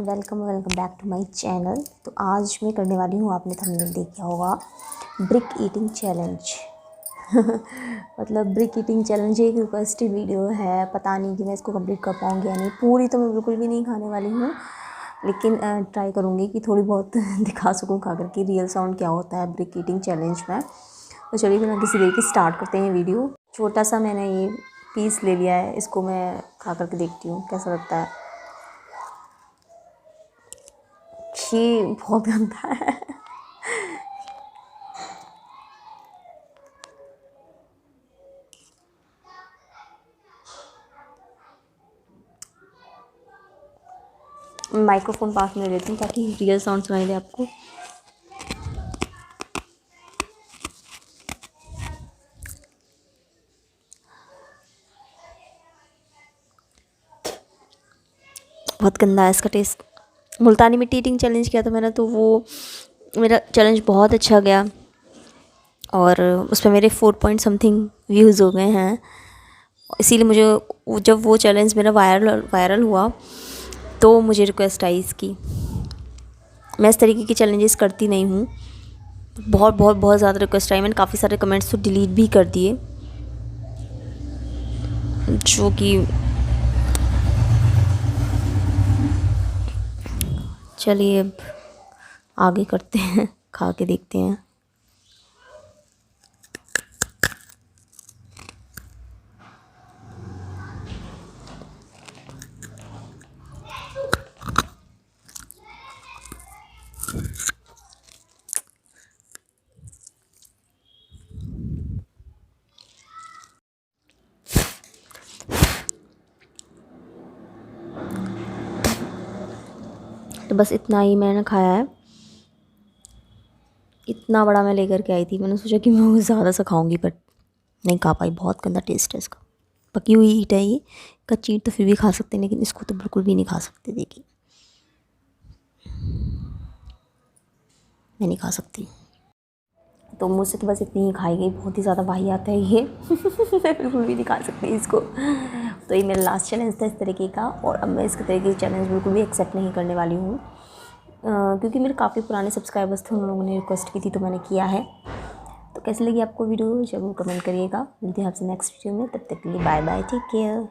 Welcome back to my channel. तो आज मैं करने वाली हूँ, आपने थंबनेल देखा होगा, ब्रिक ईटिंग चैलेंज। मतलब ब्रिक ईटिंग चैलेंज एक रिक्वेस्टेड वीडियो है। पता नहीं कि मैं इसको कंप्लीट कर पाऊँगी या नहीं। पूरी तो मैं बिल्कुल भी नहीं खाने वाली हूँ, लेकिन ट्राई करूँगी कि थोड़ी बहुत दिखा सकूँ खा कर कि रियल साउंड क्या होता है ब्रिक ईटिंग चैलेंज में। तो चलिए बिना किसी देर के स्टार्ट करते हैं वीडियो। छोटा सा मैंने ये पीस ले लिया है, इसको मैं खा करके देखती हूँ कैसा लगता है। ये बहुत गंदा है। माइक्रोफोन पास में लेती हूँ ताकि रियल साउंड सुनाई दे आपको। बहुत गंदा है इसका टेस्ट। मुल्तानी मिट्टी ईटिंग चैलेंज किया था मैंने, तो वो मेरा चैलेंज बहुत अच्छा गया और उस पर मेरे 4 पॉइंट समथिंग व्यूज़ हो गए हैं। इसीलिए मुझे जब वो चैलेंज मेरा वायरल हुआ तो मुझे रिक्वेस्ट आई इसकी। मैं इस तरीके की चैलेंजेस करती नहीं हूँ। बहुत बहुत बहुत ज़्यादा रिक्वेस्ट आई। मैंने काफ़ी सारे कमेंट्स तो डिलीट भी कर दिए, जो कि चलिए अब आगे करते हैं, खा के देखते हैं। तो बस इतना ही मैंने खाया है। इतना बड़ा मैं लेकर के आई थी, मैंने सोचा कि मैं वो ज़्यादा सा खाऊंगी, बट नहीं खा पाई। बहुत गंदा टेस्ट है इसका। पकी हुई ईट है ये। कच्ची ईट तो फिर भी खा सकते हैं, लेकिन इसको तो बिल्कुल भी नहीं खा सकते। देखिए, मैं नहीं खा सकती। तो मुझसे तो बस इतनी ही खाई गई। बहुत ही ज़्यादा वाहियात है ये। मैं बिल्कुल भी नहीं खा सकती इसको। तो ये मेरा लास्ट चैलेंज था इस तरीके का, और अब मैं इस तरीके की चैलेंज बिल्कुल भी एक्सेप्ट नहीं करने वाली हूँ, क्योंकि मेरे काफ़ी पुराने सब्सक्राइबर्स थे, उन लोगों ने रिक्वेस्ट की थी तो मैंने किया है। तो कैसी लगी आपको वीडियो ज़रूर कमेंट करिएगा। मिलते हैं आपसे नेक्स्ट वीडियो में। तब तक के लिए बाय बाय, टेक केयर।